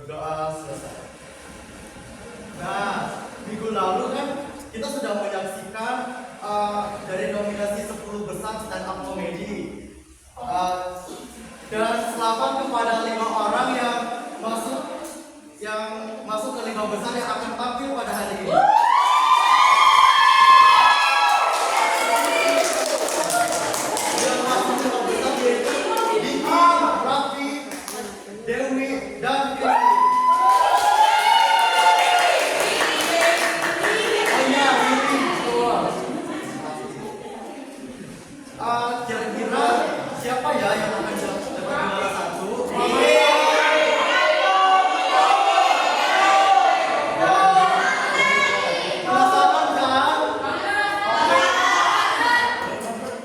Berdoa selesai. Nah, minggu lalu kan kita sudah menyaksikan dari nominasi 10 besar stand up comedy. Dan selamat kepada 5 orang yang masuk ke 5 besar yang akan tampil pada hari ini. Yang masuk ke 5 besar yaitu Dika, Raffi, Dewi, dan Kristi. Kira-kira siapa ya yang akan dapat juara 1? Penasaran kan?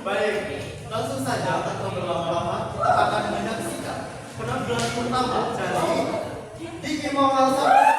Baik, langsung saja tanpa berlama-lama kita akan menyaksikan penampilan pertama dari Diki Mawal Sabtu.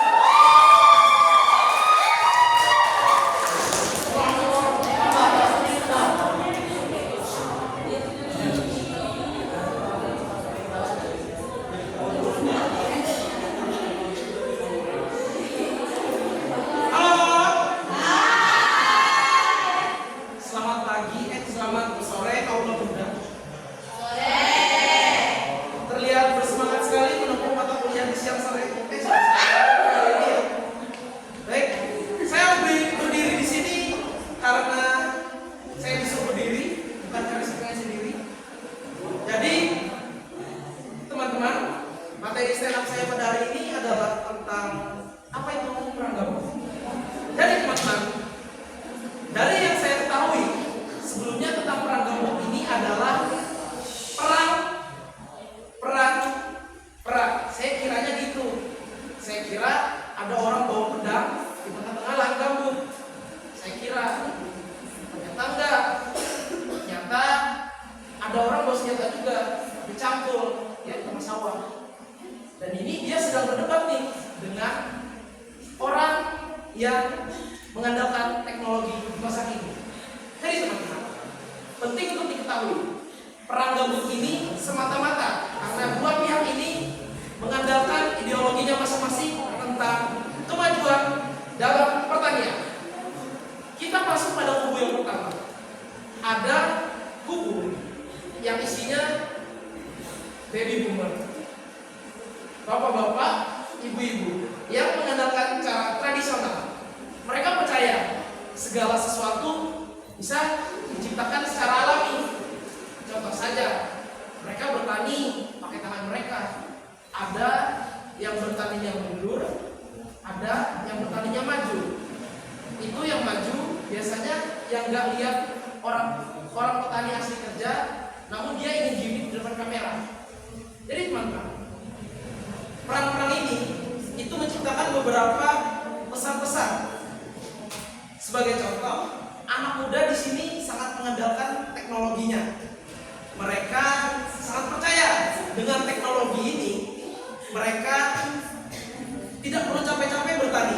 Selamat sore kaum pemuda. Terlihat bersemangat sekali menempuh mata kuliah di siang sore. Baik, saya berdiri di sini karena saya disuruh berdiri, bukan karena saya sendiri. Jadi, teman-teman, materi stand up saya pada hari ini adalah tentang apa itu perang gabung. Jadi, teman-teman, dari yang saya ketahui sebelumnya tentang perang gabung ini adalah perang. Saya kiranya gitu. Saya kira ada orang bawa pedang di tengah-tengah lahan gambut. Saya kira ternyata enggak. Ternyata ada orang bawa senjata juga dicangkul ya tengah sawah. Dan ini dia sedang berdebat nih dengan orang yang mengandalkan teknologi di masa kini. Jadi teman-teman, penting untuk diketahui perang gabung ini semata-mata karena dua pihak ini mengandalkan ideologinya masing-masing tentang kemajuan dalam pertanian. Kita masuk pada kubu yang pertama. Ada kubu yang isinya baby boomer, bapak-bapak, ibu-ibu yang mengandalkan cara tradisional. Mereka percaya segala sesuatu bisa diciptakan secara alami. Contoh saja, mereka bertani pakai tangan mereka. Ada yang bertaninya mundur, ada yang bertaninya maju. Itu yang maju biasanya yang nggak lihat orang petani asli kerja, namun dia ingin gimmick di depan kamera. Jadi teman-teman, perang-perang ini itu menciptakan beberapa pesan-pesan. Sebagai contoh, anak muda di sini sangat mengandalkan teknologinya. Mereka sangat percaya dengan teknologi ini. Mereka tidak perlu capek-capek bertani.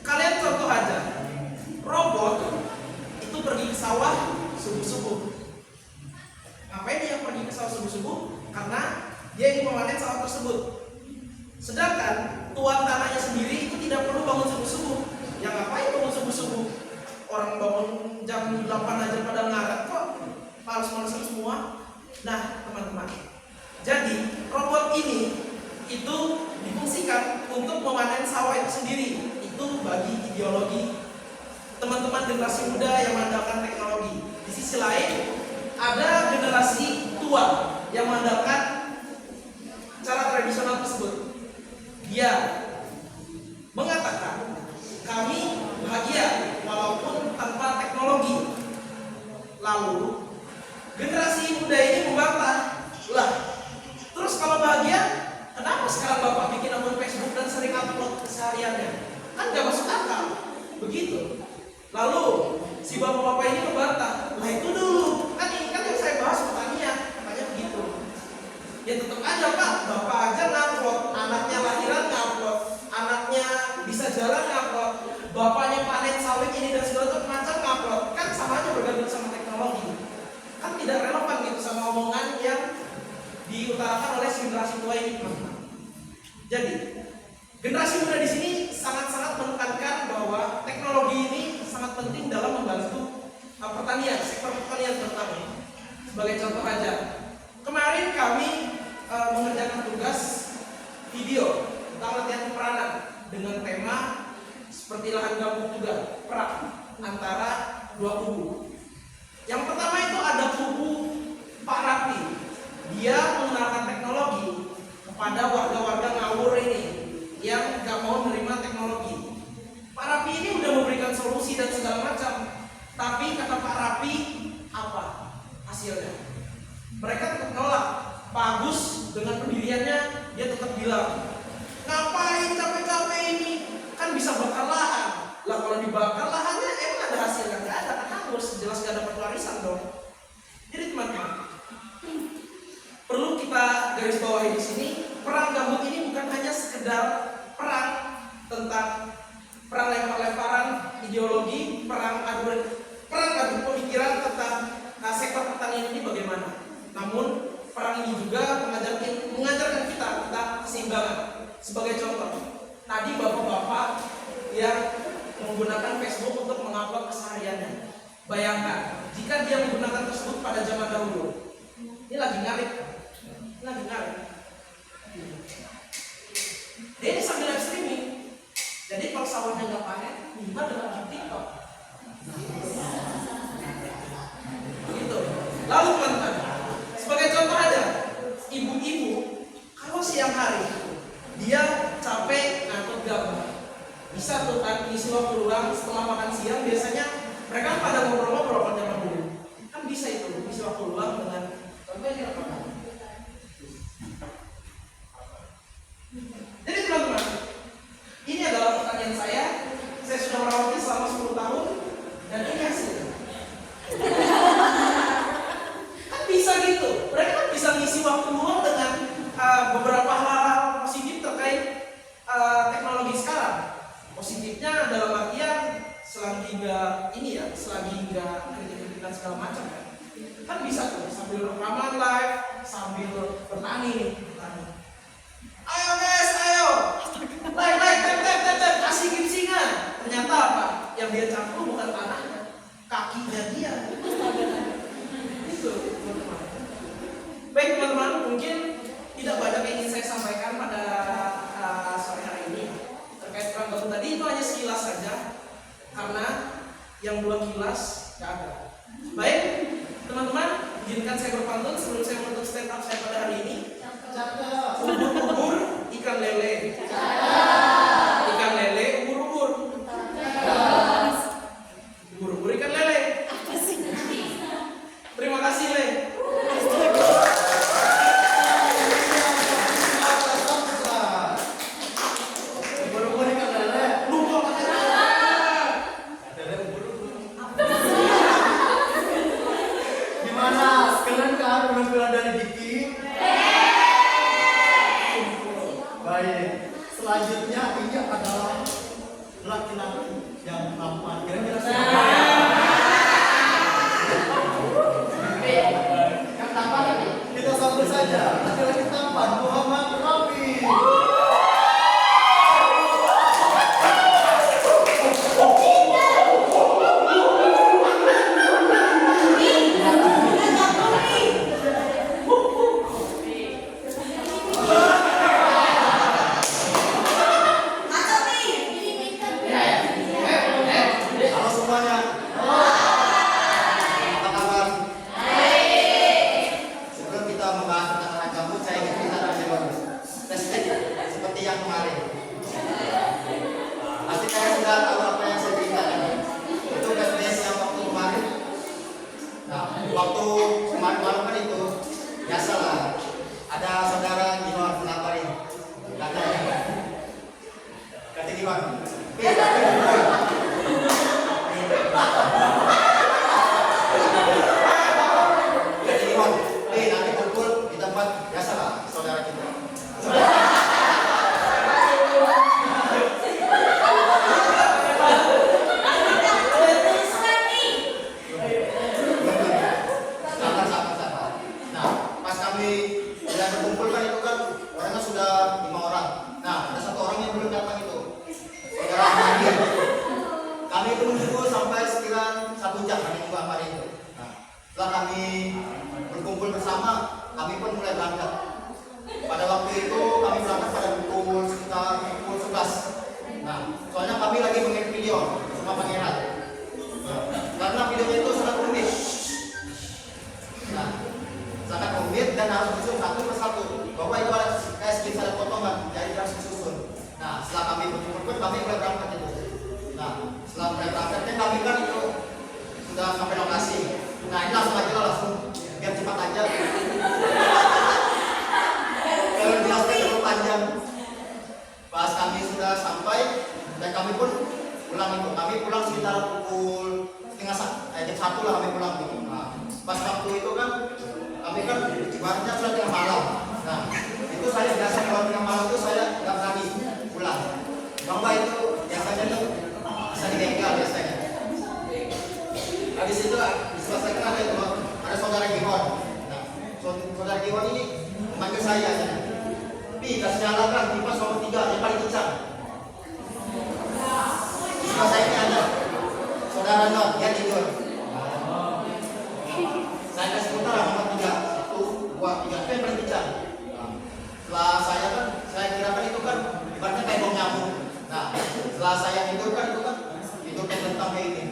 Kalian contoh aja, robot itu pergi ke sawah subuh-subuh. Ngapain dia pergi ke sawah subuh-subuh? Karena dia ingin memanen sawah tersebut. Sedangkan tuan tanahnya sendiri itu tidak perlu bangun subuh-subuh. Yang ngapain bangun subuh-subuh? Orang bangun jam 8 aja pada ngaret kok, males-malesan semua. Nah teman-teman, jadi robot ini itu difungsikan untuk memanen sawah itu sendiri. Itu bagi ideologi teman-teman generasi muda yang mengandalkan teknologi. Di sisi lain ada generasi tua yang mengandalkan cara tradisional tersebut. Dia mengatakan kami bahagia walaupun tanpa teknologi. Lalu generasi muda ini membantah, lah terus kalau bahagia kenapa sekarang bapak bikin akun Facebook dan sering upload kesehariannya? Kan gak masuk akal. Begitu. Lalu si bapak-bapak ini membantah, lah itu dulu kan ini kan yang saya bahas pertanian, katanya begitu. Ya tetap aja pak, bapak aja ngupload, anaknya lahiran ngupload, anaknya bisa jalan ngupload, bapaknya panen sawit ini dan segala macam ngupload, kan sama aja bergantung sama teknologi. Kan tidak relevan gitu sama omongan yang diutarakan oleh generasi tua ini teman-teman. Jadi Generasi muda di sini sangat-sangat menekankan bahwa teknologi ini sangat penting dalam membantu pertanian, sektor pertanian terutama. Sebagai contoh aja, kemarin kami mengerjakan tugas video tentang latihan peperanan dengan tema seperti lahan gambut juga, perang antara dua kubu. Yang pertama itu ada kubu Pak Rapi. Dia menggunakan teknologi kepada warga-warga ngawur ini yang gak mau menerima teknologi. Pak Rapi ini udah memberikan solusi dan segala macam, tapi kata Pak Rapi apa hasilnya? Mereka tetap nolak. Pak Agus dengan pendiriannya dia tetap bilang, ngapain capek-capek ini? Kan bisa bakar lahan. Lah kalau dibakar lahannya emang ada hasilnya? Gak ada, kan harus jelas gak dapat warisan dong. Jadi teman-teman, perlu kita garis bawahi di sini, perang gambut ini bukan hanya sekedar perang tentang perang lempar-lemparan ideologi, perang adu pemikiran tentang sektor pertanian ini bagaimana. Namun perang ini juga mengajarkan kita tentang keseimbangan. Sebagai contoh, tadi bapak-bapak yang menggunakan Facebook untuk mengupload kesehariannya. Bayangkan jika dia menggunakan tersebut pada zaman dahulu. Ini lagi ngarit. Dia ini sambil live streaming. Jadi kalau sawahnya nggak panen, minimal dengan TikTok. Gitu. Lalu teman-teman, sebagai contoh aja, ibu-ibu kalau siang hari dia capek ngangkut gambar, bisa tuh kan isi waktu luang setelah makan siang, biasanya mereka pada ngobrol-ngobrol pada zaman dulu. Kan bisa itu isi waktu luang dengan contohnya apa? Jadi teman-teman, ini adalah pertanyaan saya sudah merawatnya selama 10 tahun dan ini hasilnya. Kan bisa gitu, mereka kan bisa ngisi waktu luang dengan beberapa hal positif terkait teknologi sekarang. Positifnya dalam artian selagi nggak kritik-kritikan segala macam kan bisa tuh sambil rekaman live, sambil bertani. Ayo guys, ayo. Like, tap, kasih gipsingan. Ternyata apa? Yang dia campur bukan tanahnya, kakinya dia. Itu teman-teman. Baik teman-teman, mungkin tidak banyak yang ingin saya sampaikan pada sore hari ini terkait perang gambut tadi. Itu hanya sekilas saja, karena yang 2 kilas nggak ada. Baik teman-teman, izinkan saya berpantun sebelum saya menutup stand up saya pada hari ini. Ubur-ubur ikan lele. Ikan lele ubur-ubur. Ubur-ubur ikan lele. Terima kasih Le. Ubur-ubur ikan lele. Lupa katanya. Lele ubur-ubur. Gimana? Keren kan penampilan dari Diki? Baik, selanjutnya ini adalah laki-laki yang tampan. Kira-kira siapa? Yang tampan ini? Kita sambut saja. Laki-laki tampan, Muhammad Rafi. Halo semuanya. Apa kabar? Sebelum kita membahas tentang lahan gambut, saya ingin cerita tentang dulu. Seperti yang kemarin. Pasti kalian sudah tahu apa yang saya ceritakan. Itu tes yang waktu kemarin. Nah, waktu kemarin kan itu biasalah ada saudara Ginoar Penapari. Katanya gimana? Nanti kumpul di tempat biasalah saudara kita. Sabar. Nah, pas kami sudah berkumpul kan itu kan orangnya sudah 5 orang. Nah, ada 1 orang yang belum kami mulai berangkat itu. Nah, setelah mulai berangkat kami kan itu sudah sampai lokasi. Nah, ini langsung aja lah, langsung biar cepat aja. Kalau jelasnya terlalu panjang. Pas kami sudah sampai dan kami pun pulang itu. Kami pulang sekitar pukul jam 1 lah kami pulang gitu. Nah, pas waktu itu kan kami kan ibaratnya sudah tengah malam. Nah, itu saya biasa kalau tengah malam itu saya nggak berani pulang. Bangga itu biasanya tuh bisa dibegal biasanya. Habis itu diselesaikan ada saudara Gihon. Nah, saudara Gihon ini memanggil saya. Pi, kasih nyalakan kipas nomor 3 yang paling kencang. Setelah saya ada saudara Not, dia tidur. Saya kasih putar nomor 3, 1, 2, 3, itu yang paling kencang. Setelah saya kan, saya kirakan itu kan ibaratnya kayak bom nyamuk. Nah, setelah saya tidur kan itu kan tidur kayak tentang kayak ini.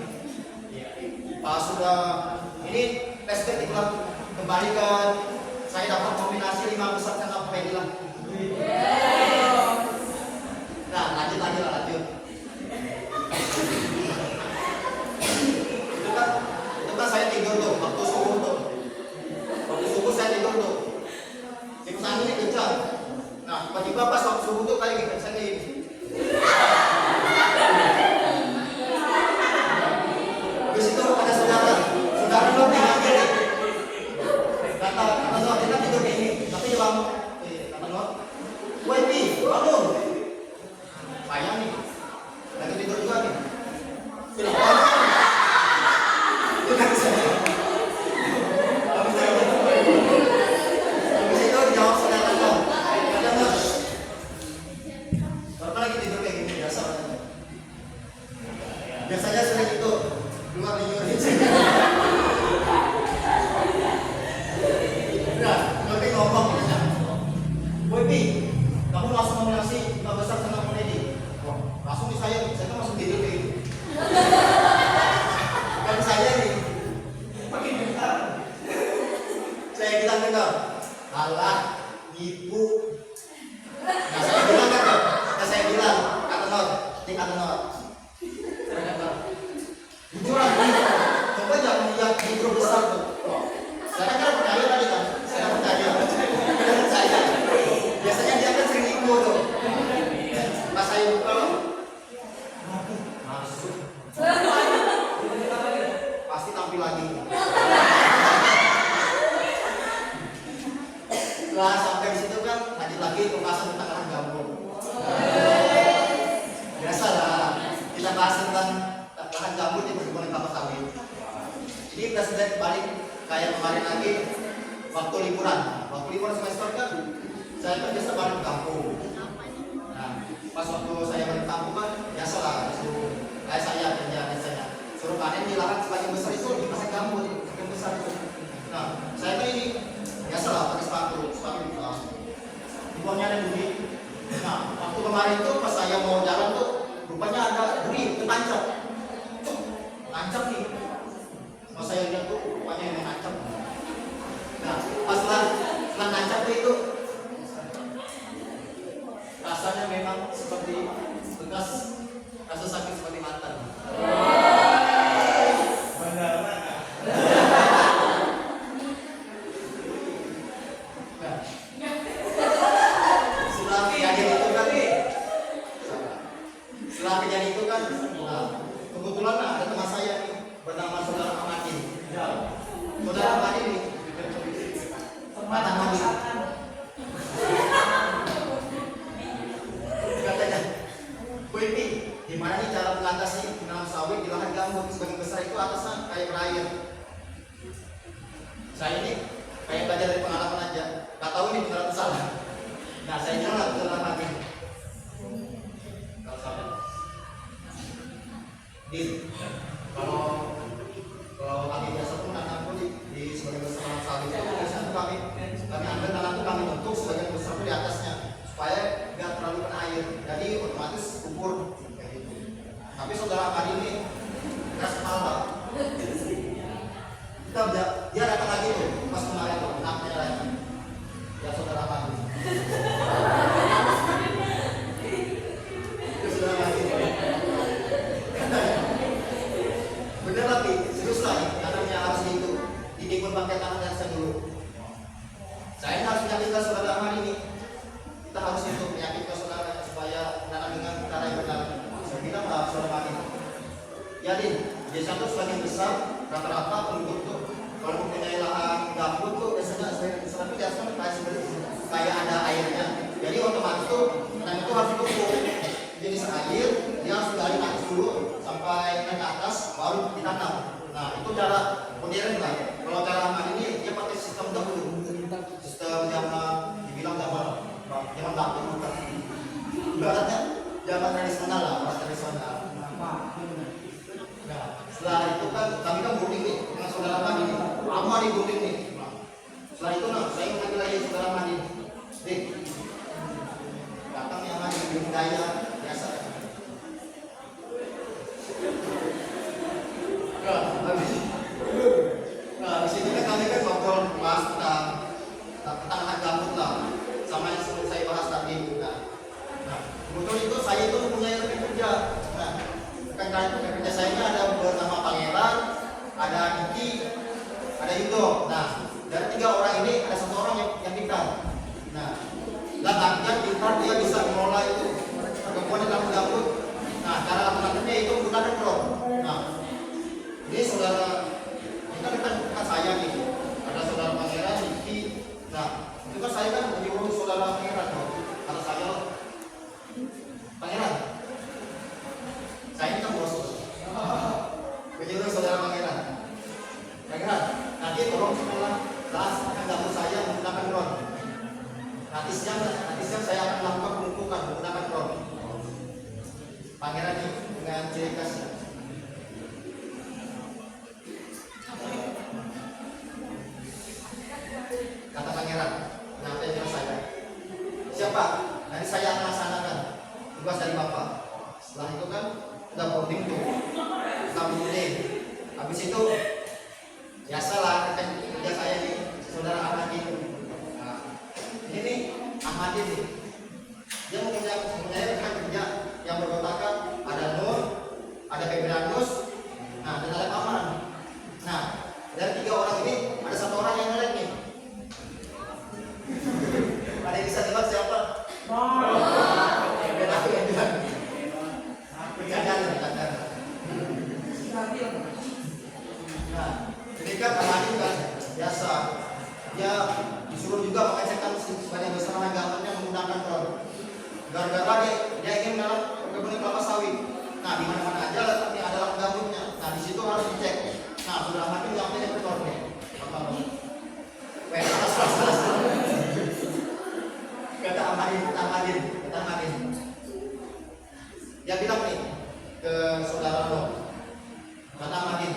Pas sudah ini tested dikeluar kembali ke saya dapat kombinasi 5 besar sama pedilah. Nah, lanjut lagi lah lanjut. Itu kan saya tidur tuh waktu subuh tuh. Waktu subuh saya tidur tuh. Kipas angin ini kencang. Nah, tiba-tiba pas waktu subuh tuh kayak gitu, saya kayak gini. Habis itu ada saudara lo tinggal gini. Kata lo kita tidur kayak gini, tapi dia bangun. Kata lo, woi Pi, bangun. Payah nih, lagi tidur juga nih. Sudah bangun. Habis itu dijawab saudara lo. Kata lo, bapak lagi tidur kayak gini biasa. Biasanya sering itu keluar liur. Nah, lebih ngomong aja. Woi Pi, kamu langsung nominasi 5 besar sama komedi. Wah, langsung di saya kan langsung tidur kayak gitu. Kan saya nih, makin bentar. Saya bilang dengar, alah, ibu. Nah, saya bilang kan, saya bilang, kata Not, jujur aja, coba jangan lihat mikro besar tuh. Saya kan percaya tadi kan, saya percaya. Biasanya dia kan sering ikut tuh. Pas saya buka, masuk. Pasti tampil lagi. Setelah sampai di situ kan, lanjut lagi pembahasan tentang lahan gambut. Biasalah, kita bahas tentang lahan gambut di perkebunan kelapa sawit. Ini kita sudah balik kayak kemarin lagi waktu liburan. Waktu liburan semester kan, saya kan biasa balik ke kampung. Nah, pas waktu saya balik ke kampung kan, biasalah suruh kayak saya kerja biasanya. Suruh panen di lahan sebagian besar itu di pasang gambut, sebagian besar itu. Nah, saya kan ini biasalah pakai sepatu di bawahnya ada duri. Nah, waktu kemarin itu pas saya mau jalan tuh, rupanya ada duri ketancap. Nancap nih. Pas saya lihat tuh rupanya yang nancap. Nah, pas setelah nancap itu rasanya memang seperti bekas rasa sakit seperti mantan. Setelah kejadian itu kan, kebetulan ada teman saya nih, bernama saudara Amadi. Saudara Amadi nih, mata mandi. Katanya, Woi Pi, gimana nih cara mengatasi penanam sawit di lahan gambut sebagian besar itu atasnya kayak berair. Saya ini kayak belajar dari pengalaman aja, gak tahu ini benar atau salah. Nah, saya bilang lah saudara Amadi. Kalau kami biasa pun tanah pun di sebagian besar tanah sawit itu biasanya kami ambil tanah itu kami bentuk sebagian besar itu di atasnya supaya nggak terlalu kena air, jadi otomatis subur kayak gitu. Tapi saudara kali ini keras kepala, dia datang lagi tuh pas kemarin tuh anaknya lagi, ya saudara kali, itu saudara kali. Jadi desa itu sebagian besar rata-rata penduduk tuh kalau mempunyai lahan gambut tuh biasanya selalu biasanya kayak ada airnya. Jadi otomatis tuh tanah itu harus ditumpuk. Jenis air dia harus dari atas dulu sampai ke atas baru ditanam. Nah itu cara modern lah. Kalau cara aman ini dia pakai sistem dahulu, sistem yang dibilang zaman dapur bukan. Ibaratnya zaman tradisional lah, orang tradisional. Nah, setelah itu kan kami kan boarding nih dengan saudara kami nih, lama nih boarding nih. Nah, setelah itu saya memanggil lagi saudara kami, Dik, datang yang lagi di budaya biasa. Nah, di sini kan kami kan ngobrol bahas tentang lahan gambut lah, sama yang seperti saya bahas tadi. Nah, kebetulan itu saya itu mempunyai rekan kerja. Nah, rekan kerja saya ini ada bernama Pangeran, ada Diki, ada Yudo. Nah, dari 3 orang ini ada 1 orang yang pintar. Nah, dan yang pintar dia bisa mengelola itu perkebunan dalam gambut. Nah, cara alternatifnya itu menggunakan drone. Nah, ini saudara kita bukan saya nih, ada saudara Pangeran, Diki. Nah, itu kan saya kan menyuruh saudara Pangeran, kata saya Pangeran, saya ini kan bos, menyuruh saudara Pangeran, nanti tolong setelah bahas akan gambut saya menggunakan drone. Nanti siang saya akan melakukan penumpukan menggunakan drone. Pangeran ini dengan ciri khasnya. Kata Pangeran, nyampe dengan saya. Siapa? Nanti saya akan laksanakan tugas dari Bapak. Setelah itu kan udah boarding tuh, kita boarding. Habis itu biasalah rekan kerja saya nih, saudara Ahmadin. Nah, ini nih Ahmadin nih, dia mempunyai rekan kerja yang berkotakan, ada Nur, ada Febranus, nah dan ada Aman. Nah, dari 3 orang ini ada 1 orang yang ngelek nih. Ada yang bisa tebak siapa? Biar aku yang bilang. Bercanda. Nah, ketika Ahmadin kan biasa, dia disuruh juga mengecekkan sebanyak besar gambarnya menggunakan drone. Gara-gara dia ingin menanam perkebunan kelapa sawit. Nah, di mana-mana aja tapi ada lahan gambutnya. Nah, di situ harus dicek. Nah, sudah Ahmadin yang punya drone nih. Salah. Kata Ahmadin. Dia bilang nih ke saudara Nur, kata Ahmadin,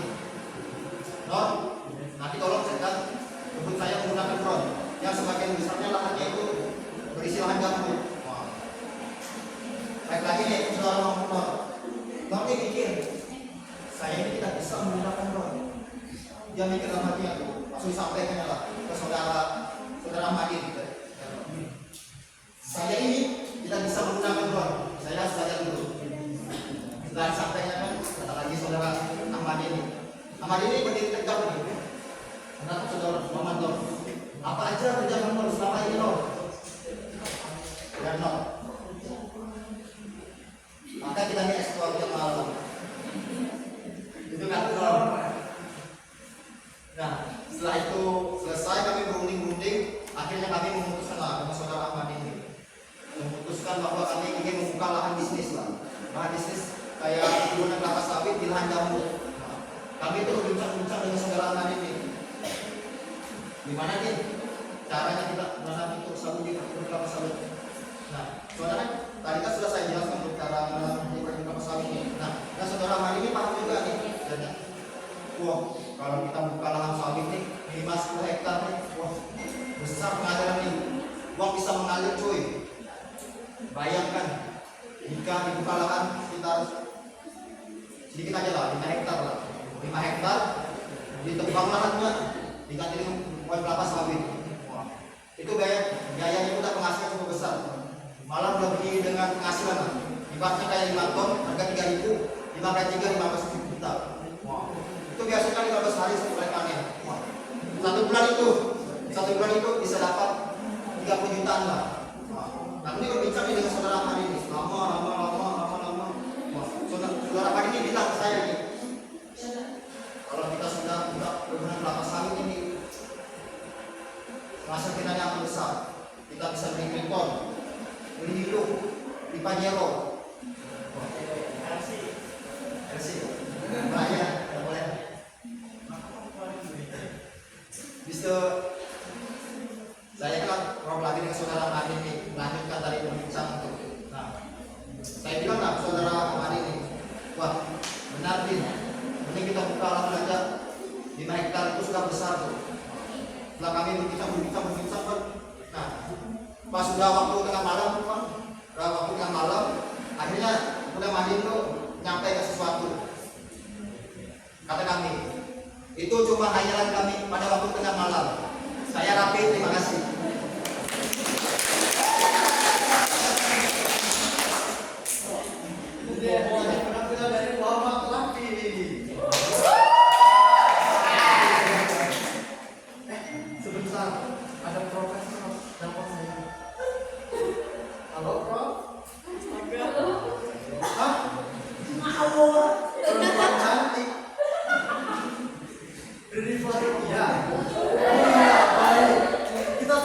Nur, nanti tolong cekkan kebun saya menggunakan drone yang sebagian besarnya lahannya itu berisi lahan gambut. Baik lagi nih saudara Nur, Nur ini mikir, saya ini tidak bisa menggunakan drone. Dia mikir dalam hatinya tuh, langsung sampaikan lah ke saudara Ahmadin. Saya ini tidak bisa menggunakan drone, saya harus belajar dulu. Setelah sampainya kan, kata lagi saudara Ahmadin ini berdiri tegak nih. Kenapa saudara Muhammad Nur? Apa aja kerjaan Nur selama ini Nur? Dan Nur. Maka kita ini eksplor yang malam. Itu kan Nur. Nah, setelah itu selesai kami berunding-unding, akhirnya kami memutuskan lah dengan saudara Ahmadin ini. Memutuskan bahwa kami ingin membuka lahan bisnis lah. Lahan bisnis kayak perkebunan kelapa sawit di lahan gambut. Nah, kami itu berbincang-bincang dengan saudara Ahmadin ini. Gimana nih caranya kita menanam itu sagu di perkebunan kelapa sawit? Nah, saudara tadi kan sudah saya jelaskan cara menanam di perkebunan kelapa sawit ini. Nah, saudara Ahmadin ini paham juga nih. Dan, wah, kalau kita buka lahan sawit nih 5-10 hektar nih, wah besar pengaliran nih. Uang bisa mengalir cuy. Bayangkan jika dibuka lahan sekitar sedikit aja lah, 5 hektar lah, 5 hektar ditebang lahannya diganti dengan pohon kelapa sawit. Wah, itu biayanya itu udah penghasilan cukup besar, malah lebih dengan penghasilan lah. Ibaratnya kayak 5 ton harga 3.000, 5 kali 3 15 juta. Wah, itu biasanya 15 hari sebelum panen. Wah, satu bulan itu bisa dapat 30 jutaan lah. Nah, ini berbincang dengan saudara Ahmadin ini lama. Wah, saudara Ahmadin ini bilang ke saya nih, Bahaya, tidak boleh. Bisa saya kan ngobrol lagi dengan saudara Madi ini, melanjutkan tadi pembicaraan itu. Nah, saya bilang lah saudara Madi ini, wah benar Din, mending kita buka langsung aja di mana kita itu sudah besar tuh. Setelah kami berbincang kan, nah pas sudah waktu tengah malam kan, akhirnya udah Madi itu nyampe ke sesuatu. Kata kami, itu cuma hayalan kami pada waktu tengah malam. Saya rapi, terima kasih. Penampilan dari Muhammad Rapi. Sebentar, ada profesor telepon saya. Halo, Prof. Hah? Perempuan cantik. Riva, ya. Kita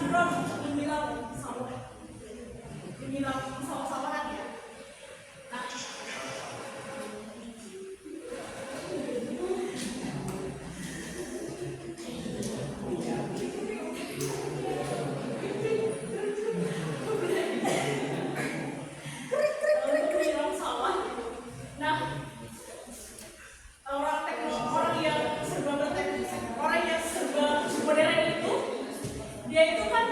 drone untuk menyiram sawah, menyiram sawah-sawahan ya. Nah, menyiram sawah. Nah, orang yang serba berteknologi, orang yang serba modern itu, dia itu kan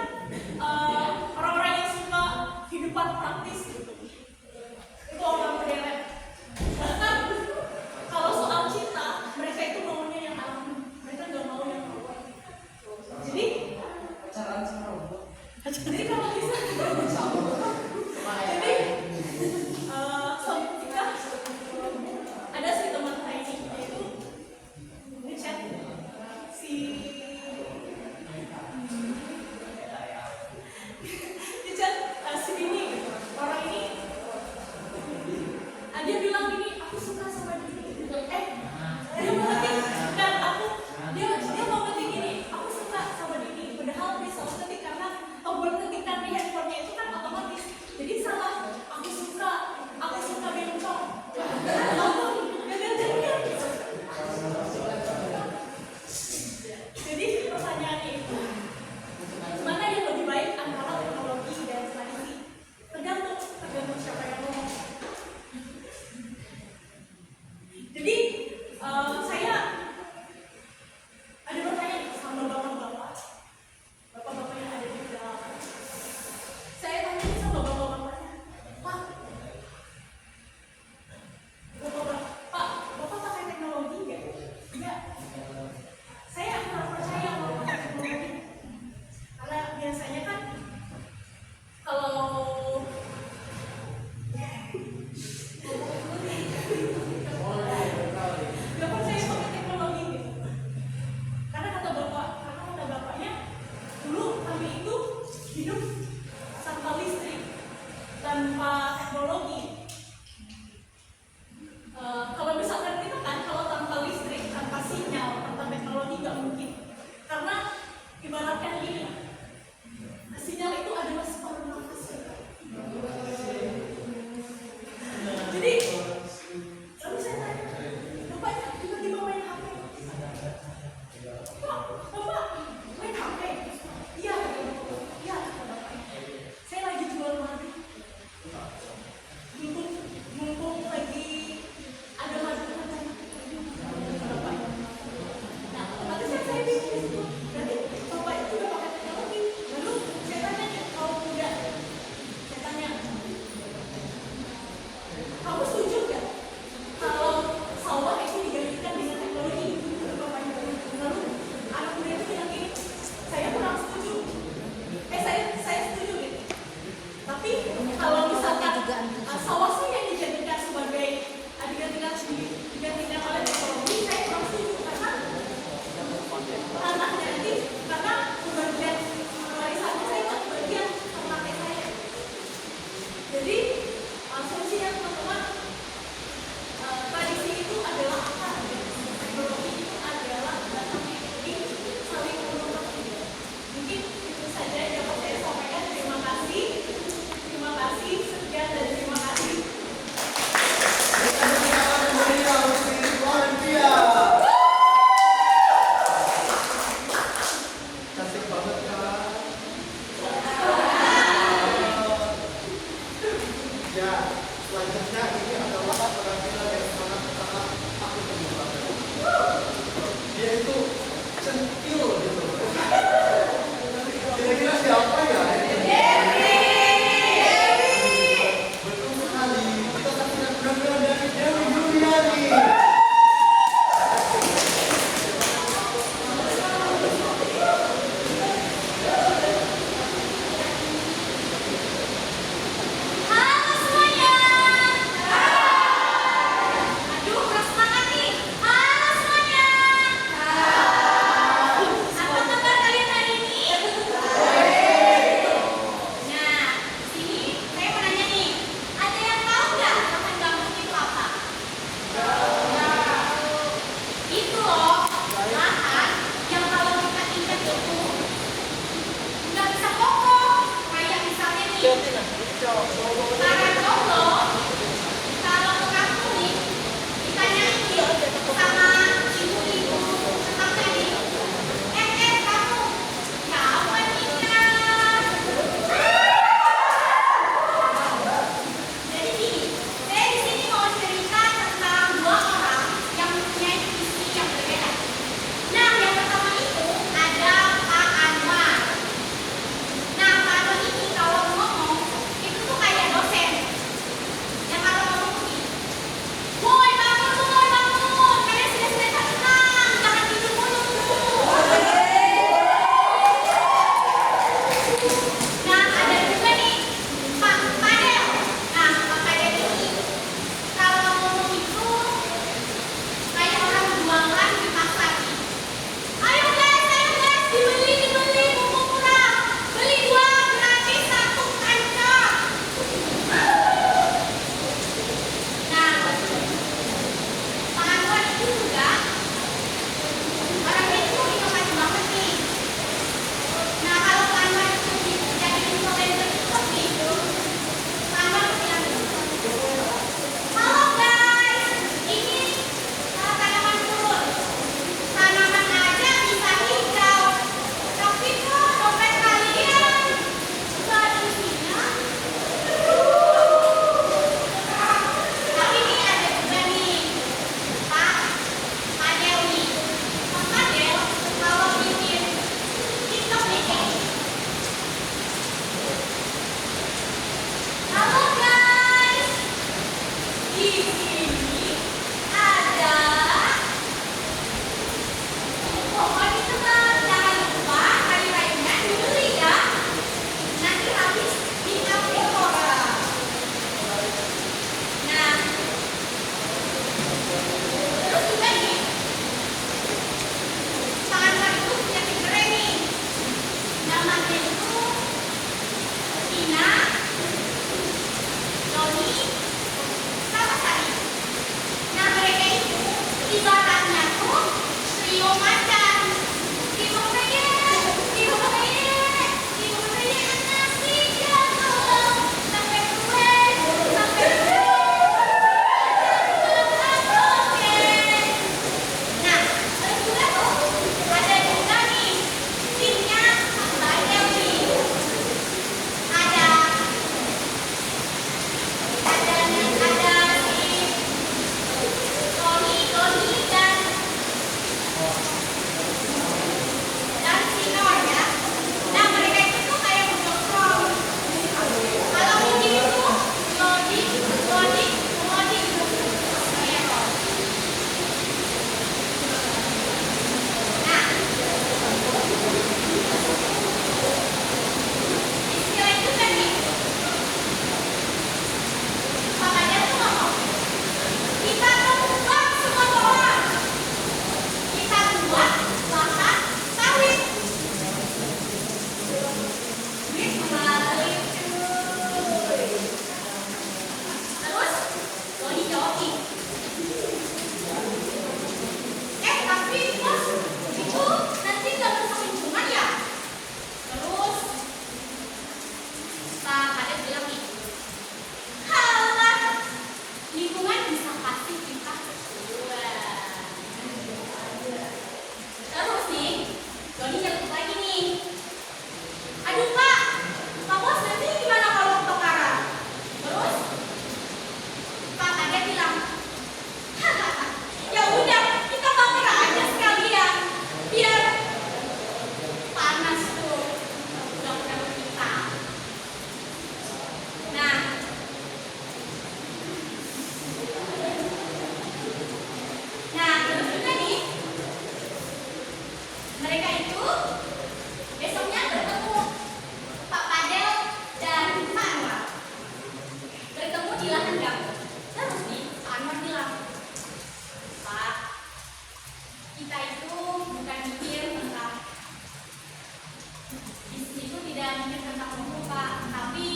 mikir tentang itu Pak, tapi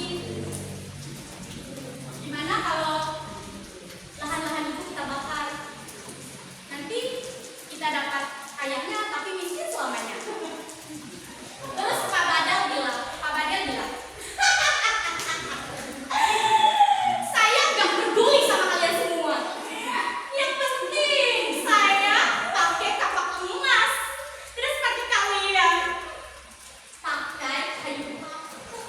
gimana kalau lahan-lahan itu kita bakar? Nanti kita dapat kayanya tapi miskin selamanya. Terus Pak Badal bilang, saya nggak peduli sama kalian semua. Yang penting saya pakai kapak emas. Terus pakai kalian pakai kayu paku.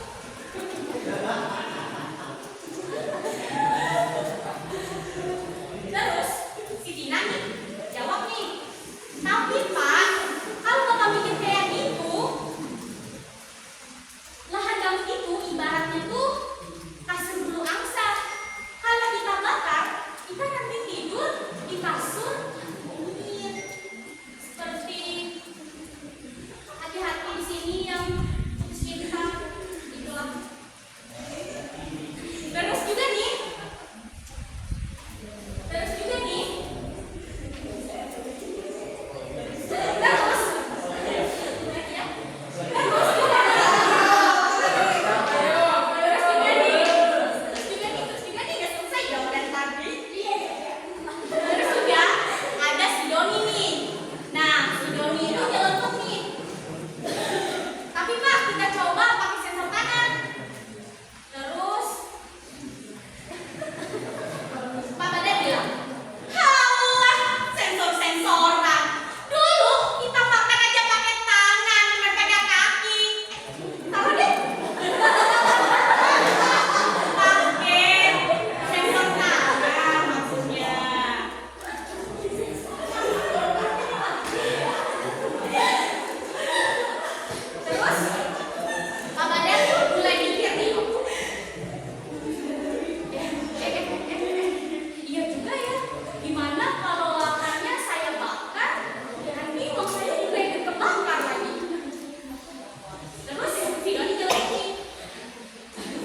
Terus si Tina nih jawab nih, tapi Pak, kalau Bapak mikir kayak gitu, lahan gambut itu ibaratnya tuh kasur bulu angsa. Kalau kita bakar, kita nanti tidur di kasur angin. Seperti hati-hati di sini yang cinta, itulah. Terus juga nih, terus juga nih, terus ya, terus juga nih nggak selesai jawaban tadi. Terus juga ada si Doni nih. Nah, si Doni itu nyeletuk nih. Tapi Pak, kita coba pakai sensor tangan. Terus Pak Badar bilang, halah, sensor-sensoran. Dulu kita makan aja pakai tangan, bukan pakai kaki. Tahu deh. Pakai sensor tangan maksudnya. Terus Pak Badar mulai mikir nih. Iya juga ya. Gimana kalau lahannya saya bakar? Nanti uang saya juga ikut kebakar lagi. Terus si Doni jelekin.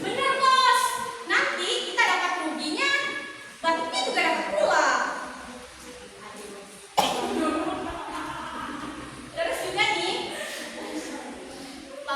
Bener bos. Nanti kita dapat ruginya, batuknya juga dapat pula. Terus juga nih, Pak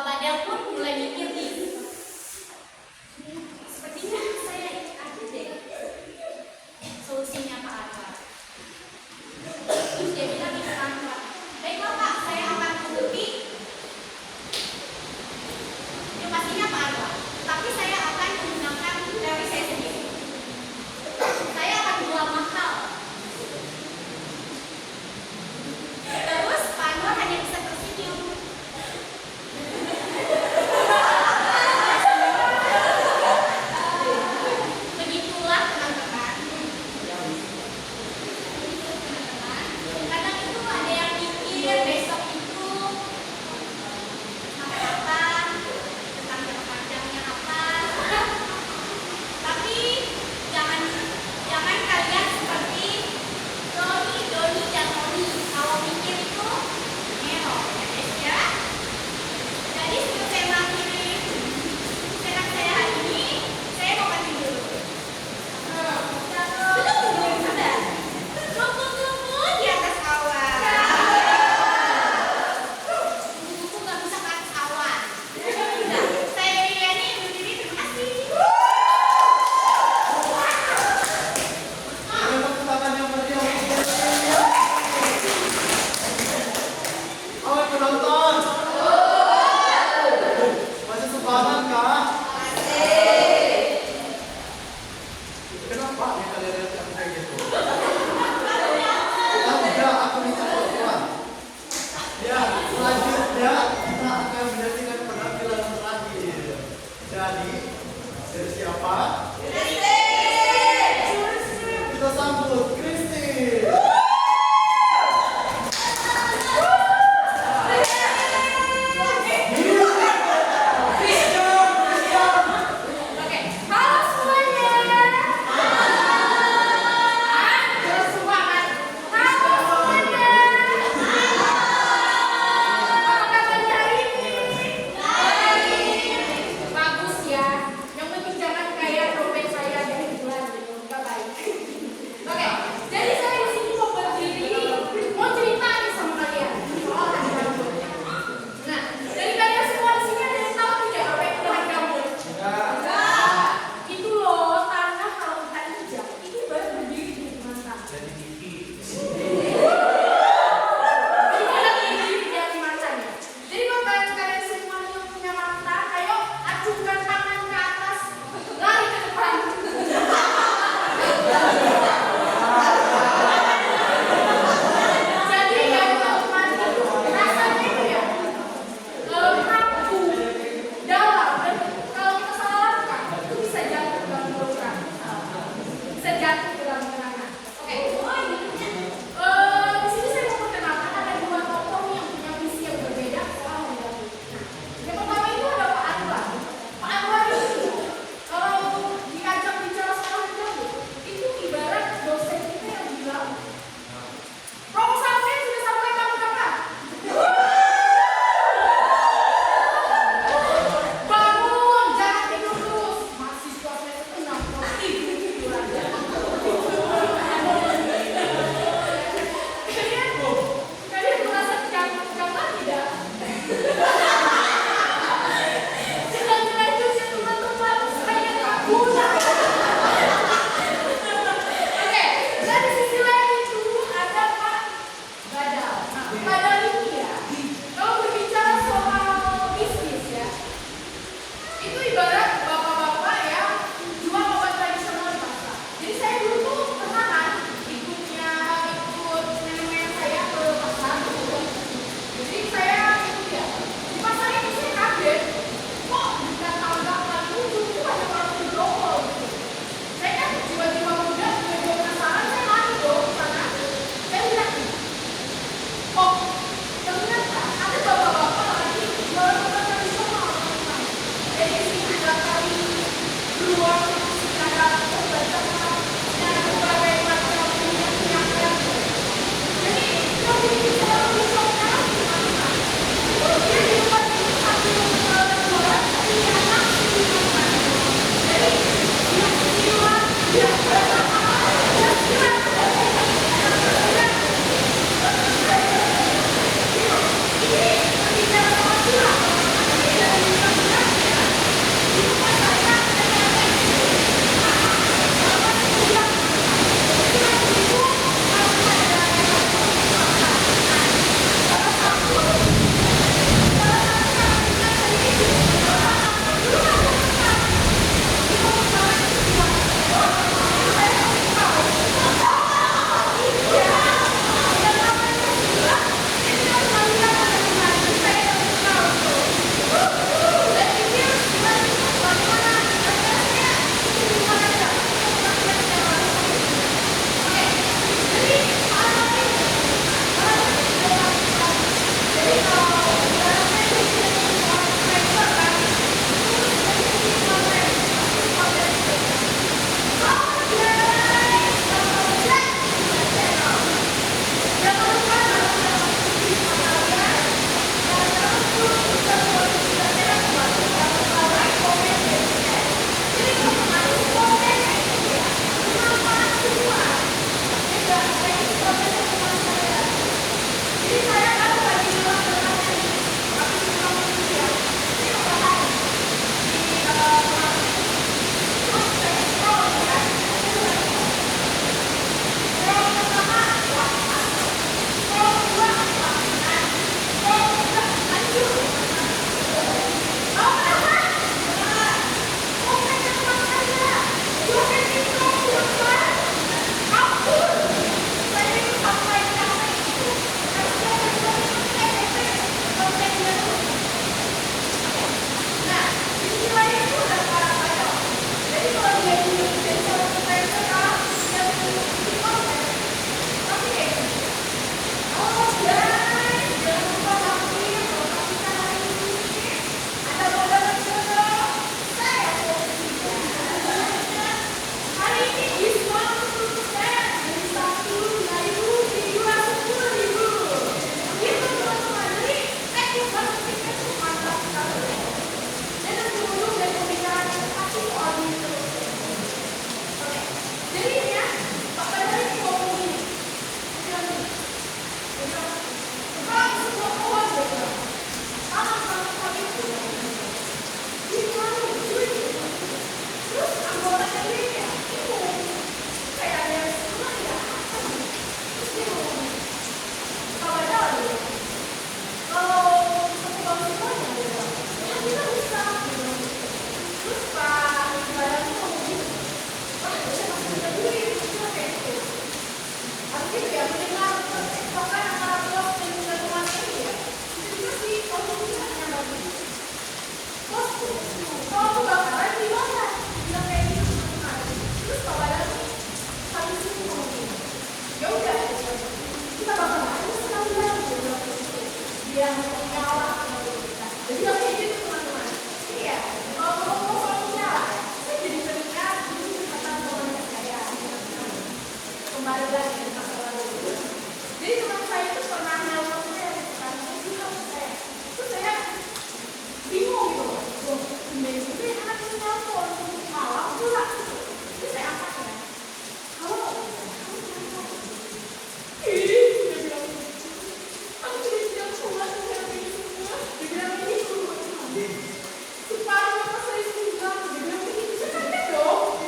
Separuh apa saya juga, dia bilang begitu, saya kaget dong.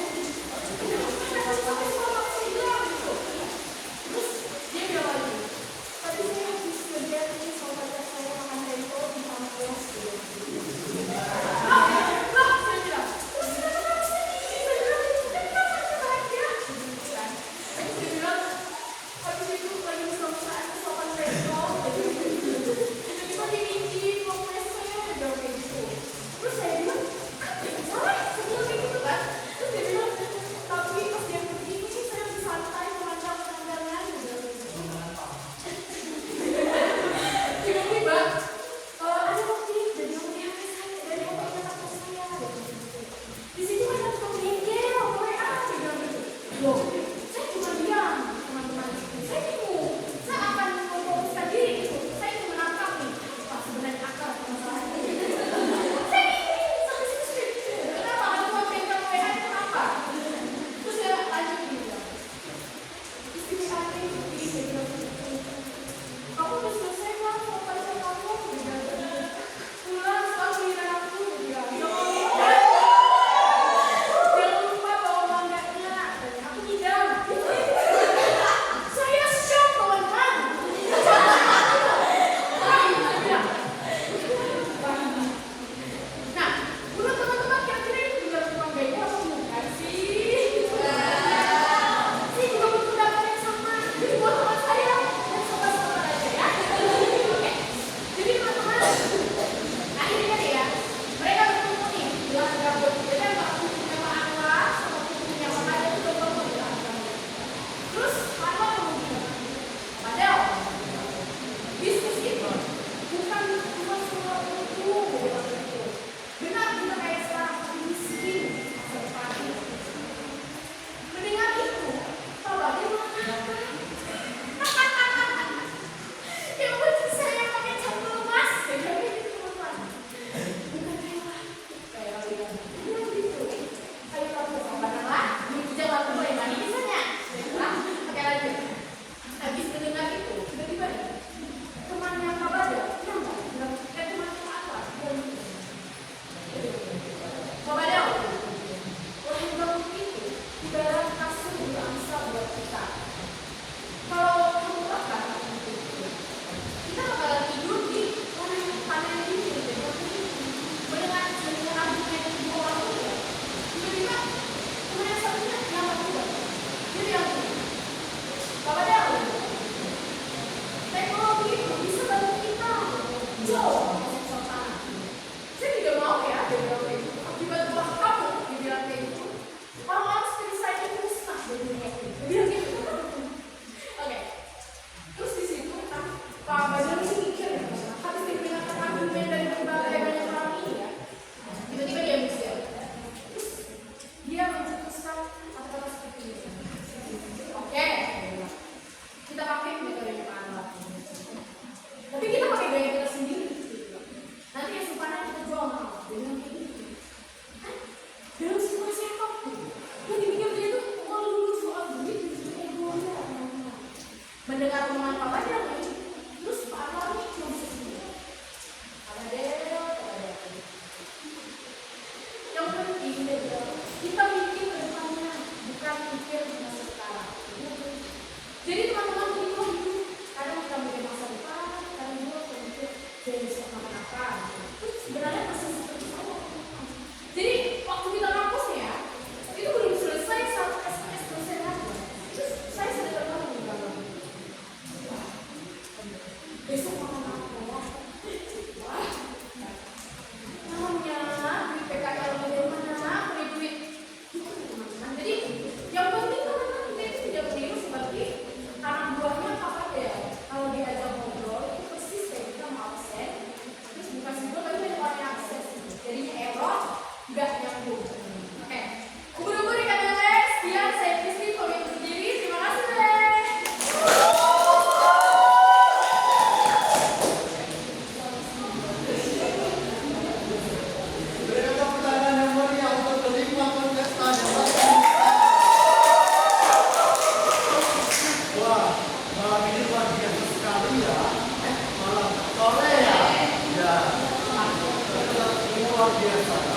Kenapa sampai separuh saya bilang gitu? Terus dia bilang lagi, tadi saya habis kerja ini sama pacar saya makan bento di kampus. Lah, saya bilang, terus kenapa kamu sedih? Saya bilang, kenapa saya bahagia? Terus saya bilang, habis itu lagi mesra-mesraan ke sopan bento. Tiba-tiba dia izin, mau les saya, dia bilang kayak gitu. luar biasa.